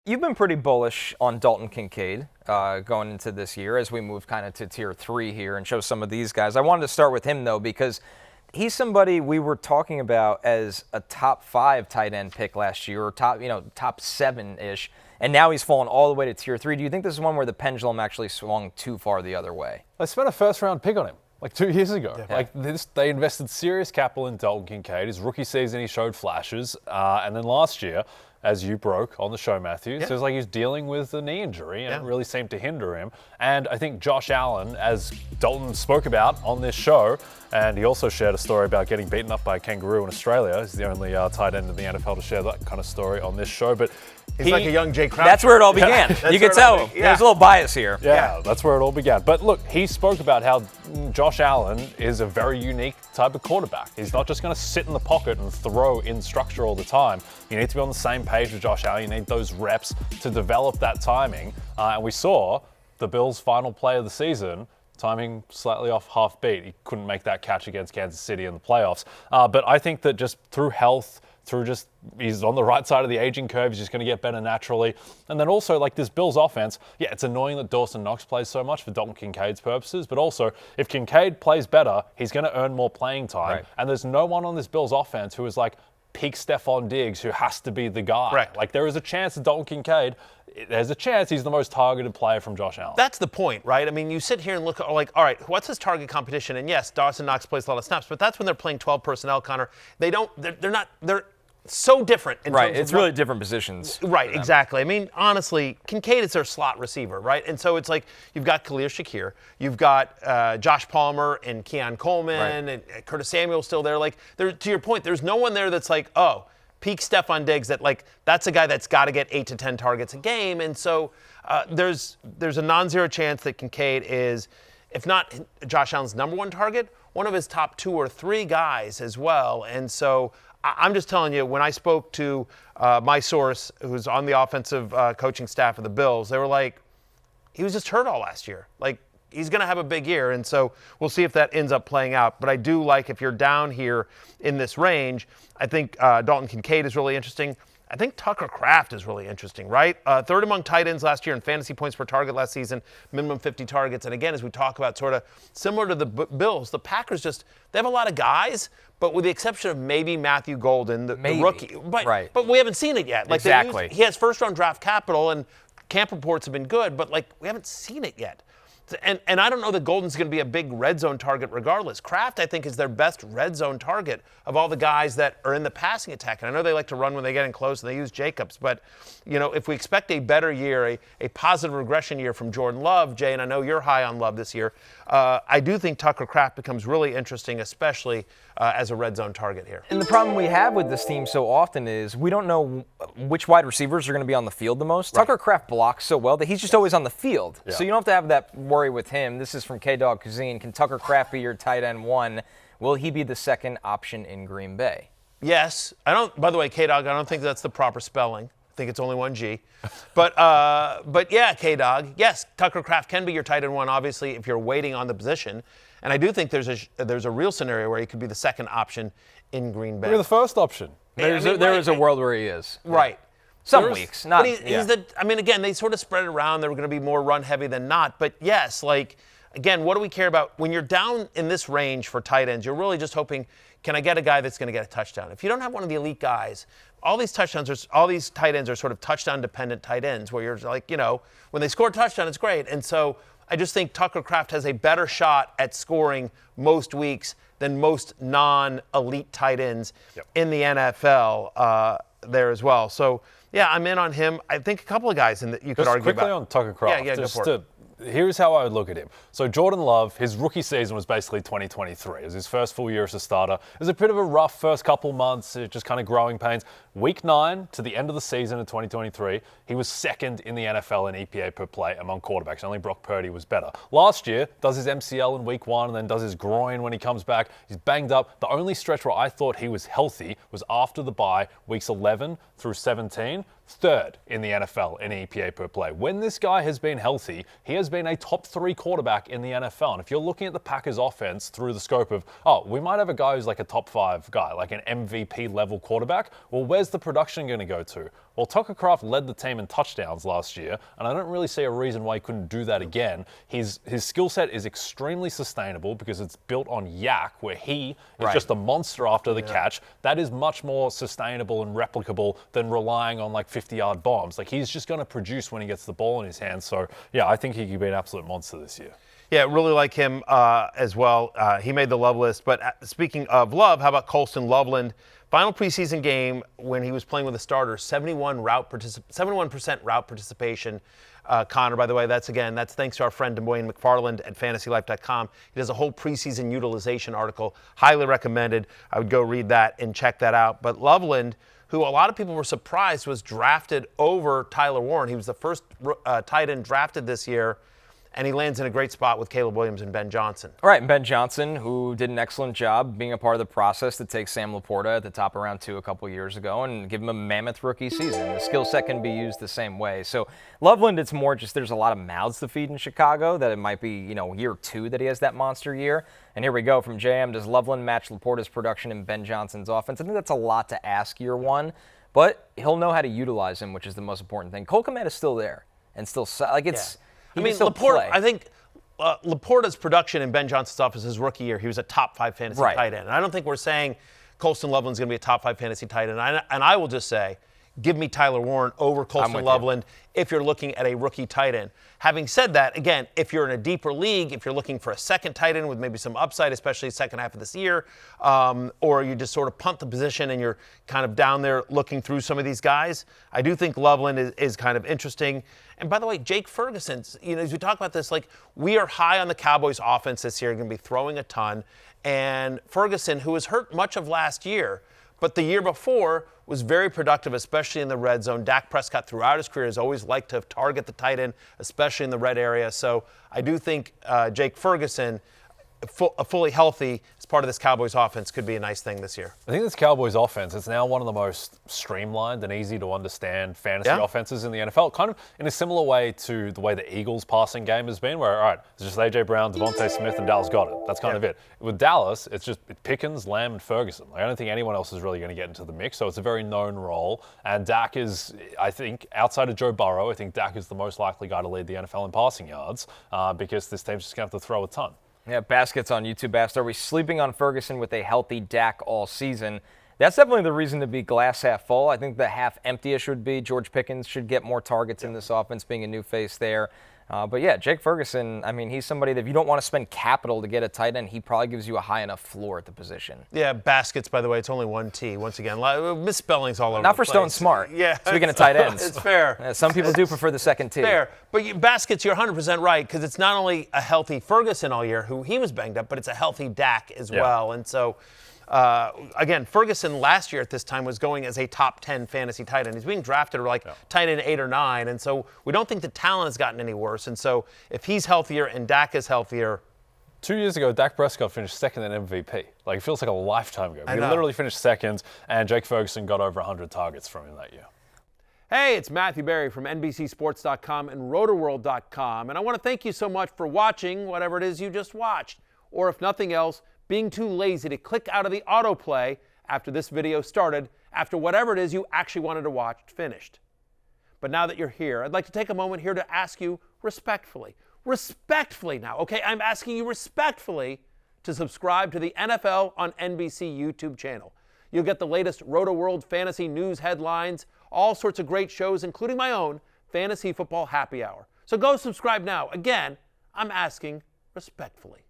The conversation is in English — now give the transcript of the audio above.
You've been pretty bullish on Dalton Kincaid going into this year as we move kind of to tier 3 here and show some of these guys. I wanted to start with him, though, because he's somebody we were talking about as a top 5 tight end pick last year, or top 7-ish, and now he's fallen all the way to tier 3. Do you think this is one where the pendulum actually swung too far the other way? They spent a first-round pick on him like 2 years ago. Yeah. They invested serious capital in Dalton Kincaid. His rookie season, he showed flashes, and then last year, as you broke on the show, Matthew, so it's like he's dealing with a knee injury, and it really seemed to hinder him. And I think Josh Allen, as Dalton spoke about on this show, and he also shared a story about getting beaten up by a kangaroo in Australia. He's the only tight end in the NFL to share that kind of story on this show. But he's like a young Jake Kraft. That's where it all began. You can tell there's a little bias here. Yeah, that's where it all began. But look, he spoke about how Josh Allen is a very unique type of quarterback. He's not just going to sit in the pocket and throw in structure all the time. You need to be on the same page with Josh Allen. You need those reps to develop that timing. And we saw the Bills' final play of the season, timing slightly off half beat. He couldn't make that catch against Kansas City in the playoffs. But I think that just through health, he's on the right side of the aging curve. He's just going to get better naturally. And then also, like this Bills offense, it's annoying that Dawson Knox plays so much for Dalton Kincaid's purposes. But also, if Kincaid plays better, he's going to earn more playing time. Right. And there's no one on this Bills offense who is like peak Stephon Diggs, who has to be the guy. Correct. Like there is a chance that Dalton Kincaid, there's a chance he's the most targeted player from Josh Allen. That's the point, right? I mean, you sit here and look like, all right, what's his target competition? And yes, Dawson Knox plays a lot of snaps, but that's when they're playing 12 personnel, Connor. They're so different. It's really different positions. Right, exactly. I mean, honestly, Kincaid is their slot receiver, right? And so it's like you've got Khalil Shakir, you've got Josh Palmer and Keon Coleman, and Curtis Samuel still there. Like, to your point, there's no one there that's like, oh, peak Stephon Diggs, that's a guy that's got to get 8 to 10 targets a game. And so there's a non-zero chance that Kincaid is, if not Josh Allen's number 1 target, one of his top 2 or 3 guys as well. And so I'm just telling you, when I spoke to my source, who's on the offensive coaching staff of the Bills, they were like, he was just hurt all last year. Like, he's going to have a big year, and so we'll see if that ends up playing out. But I do like, if you're down here in this range, I think Dalton Kincaid is really interesting. I think Tucker Kraft is really interesting, right? Third among tight ends last year in fantasy points per target last season, minimum 50 targets. And again, as we talk about, sort of similar to the Bills, the Packers they have a lot of guys, but with the exception of maybe Matthew Golden, the rookie. But we haven't seen it yet. Like exactly. He has first-round draft capital, and camp reports have been good, but we haven't seen it yet. And I don't know that Golden's going to be a big red zone target regardless. Kraft, I think, is their best red zone target of all the guys that are in the passing attack. And I know they like to run when they get in close and they use Jacobs. But, if we expect a better year, a positive regression year from Jordan Love, Jay, and I know you're high on Love this year, I do think Tucker Kraft becomes really interesting, especially as a red zone target here. And the problem we have with this team so often is we don't know which wide receivers are going to be on the field the most. Right. Tucker Kraft blocks so well that he's just always on the field. Yeah. So you don't have to have that worry with him. This is from K-Dog Cuisine. Can Tucker Kraft be your tight end 1? Will he be the second option in Green Bay? Yes. By the way, K-Dog, I don't think that's the proper spelling. I think it's only 1 G. But yeah, K-Dog, yes, Tucker Kraft can be your tight end 1, obviously, if you're waiting on the position. And I do think there's a real scenario where he could be the second option in Green Bay. Maybe the first option. There is a world where he is. Right. Some weeks, not. But again, they sort of spread it around. They're going to be more run heavy than not. But yes, again, what do we care about? When you're down in this range for tight ends, you're really just hoping, can I get a guy that's going to get a touchdown? If you don't have one of the elite guys, all these tight ends are sort of touchdown-dependent tight ends where you're like, when they score a touchdown, it's great. And so I just think Tucker Kraft has a better shot at scoring most weeks than most non-elite tight ends in the NFL there as well. So, yeah, I'm in on him. I think a couple of guys you could argue about. Quickly on Tucker Kraft. Yeah, go for it. Here's how I would look at him. So Jordan Love, his rookie season was basically 2023. It was his first full year as a starter. It was a bit of a rough first couple months, just kind of growing pains. Week 9 to the end of the season in 2023, he was second in the NFL in EPA per play among quarterbacks. Only Brock Purdy was better. Last year, does his MCL in week 1 and then does his groin when he comes back. He's banged up. The only stretch where I thought he was healthy was after the bye, weeks 11 through 17. third in the NFL in EPA per play. When this guy has been healthy, he has been a top 3 quarterback in the NFL. And if you're looking at the Packers offense through the scope of, we might have a guy who's like a top 5 guy, like an MVP level quarterback, well, where's the production going to go to? Well, Tucker Kraft led the team in touchdowns last year, and I don't really see a reason why he couldn't do that again. His skill set is extremely sustainable because it's built on yak, where he is just a monster after the catch. That is much more sustainable and replicable than relying on like 50-yard bombs. Like, he's just going to produce when he gets the ball in his hands. So, yeah, I think he could be an absolute monster this year. Yeah, really like him as well. He made the Love list. But speaking of Love, how about Colston Loveland? Final preseason game when he was playing with the starters, 71% route participation. Connor, by the way, that's thanks to our friend Dwayne McFarland at FantasyLife.com. He does a whole preseason utilization article. Highly recommended. I would go read that and check that out. But Loveland, who a lot of people were surprised was drafted over Tyler Warren. He was the first tight end drafted this year. And he lands in a great spot with Caleb Williams and Ben Johnson. All right, and Ben Johnson, who did an excellent job being a part of the process to take Sam Laporta at the top of round 2 a couple years ago and give him a mammoth rookie season. The skill set can be used the same way. So Loveland, it's more just there's a lot of mouths to feed in Chicago that it might be, year 2 that he has that monster year. And here we go from JM. Does Loveland match Laporta's production in Ben Johnson's offense? I think that's a lot to ask year 1, but he'll know how to utilize him, which is the most important thing. Cole Kmet is still there and still it's. I mean, Laporta, I think Laporta's production in Ben Johnson's offense his rookie year, he was a top 5 fantasy tight end. And I don't think we're saying Colston Loveland's going to be a top 5 fantasy tight end. And I will just say, give me Tyler Warren over Colston Loveland if you're looking at a rookie tight end. Having said that, again, if you're in a deeper league, if you're looking for a second tight end with maybe some upside, especially second half of this year, or you just sort of punt the position and you're kind of down there looking through some of these guys, I do think Loveland is kind of interesting. And by the way, Jake Ferguson, as we talk about this, like, we are high on the Cowboys offense this year, going to be throwing a ton. And Ferguson, who was hurt much of last year, but the year before was very productive, especially in the red zone. Dak Prescott throughout his career has always liked to target the tight end, especially in the red area. So I do think Jake Ferguson, fully healthy as part of this Cowboys offense, could be a nice thing this year. I think this Cowboys offense is now one of the most streamlined and easy to understand fantasy offenses in the NFL, kind of in a similar way to the way the Eagles passing game has been, where, all right, it's just A.J. Brown, Devontae Smith, and Dallas Goedert. That's kind of it. With Dallas, it's just Pickens, Lamb, and Ferguson. Like, I don't think anyone else is really going to get into the mix, so it's a very known role. And Dak is, I think, outside of Joe Burrow, I think Dak is the most likely guy to lead the NFL in passing yards because this team's just going to have to throw a ton. Yeah, Baskets on YouTube asked, are we sleeping on Ferguson with a healthy Dak all season? That's definitely the reason to be glass half full. I think the half empty-ish would be George Pickens should get more targets in this offense, being a new face there. But yeah, Jake Ferguson, I mean, he's somebody that if you don't want to spend capital to get a tight end, he probably gives you a high enough floor at the position. Yeah, Baskets, by the way, it's only 1 T. Once again, misspellings all over Not the for place. Stone Smart. Yeah. Speaking of tight ends. It's fair. Yeah, some people do prefer the second T. Fair. But Baskets, you're 100% right, because it's not only a healthy Ferguson all year, who he was banged up, but it's a healthy Dak as well. And so, again, Ferguson last year at this time was going as a top 10 fantasy tight end. He's being drafted tight end 8 or 9, and so we don't think the talent has gotten any worse. And so if he's healthier and Dak is healthier. 2 years ago, Dak Prescott finished second in MVP. Like, it feels like a lifetime ago. He literally finished second, and Jake Ferguson got over 100 targets from him that year. Hey, it's Matthew Berry from NBCSports.com and RotoWorld.com, and I want to thank you so much for watching whatever it is you just watched, or if nothing else, being too lazy to click out of the autoplay after this video started, after whatever it is you actually wanted to watch finished. But now that you're here, I'd like to take a moment here to ask you respectfully now, okay? I'm asking you respectfully to subscribe to the NFL on NBC YouTube channel. You'll get the latest Roto-World fantasy news headlines, all sorts of great shows, including my own Fantasy Football Happy Hour. So go subscribe now. Again, I'm asking respectfully.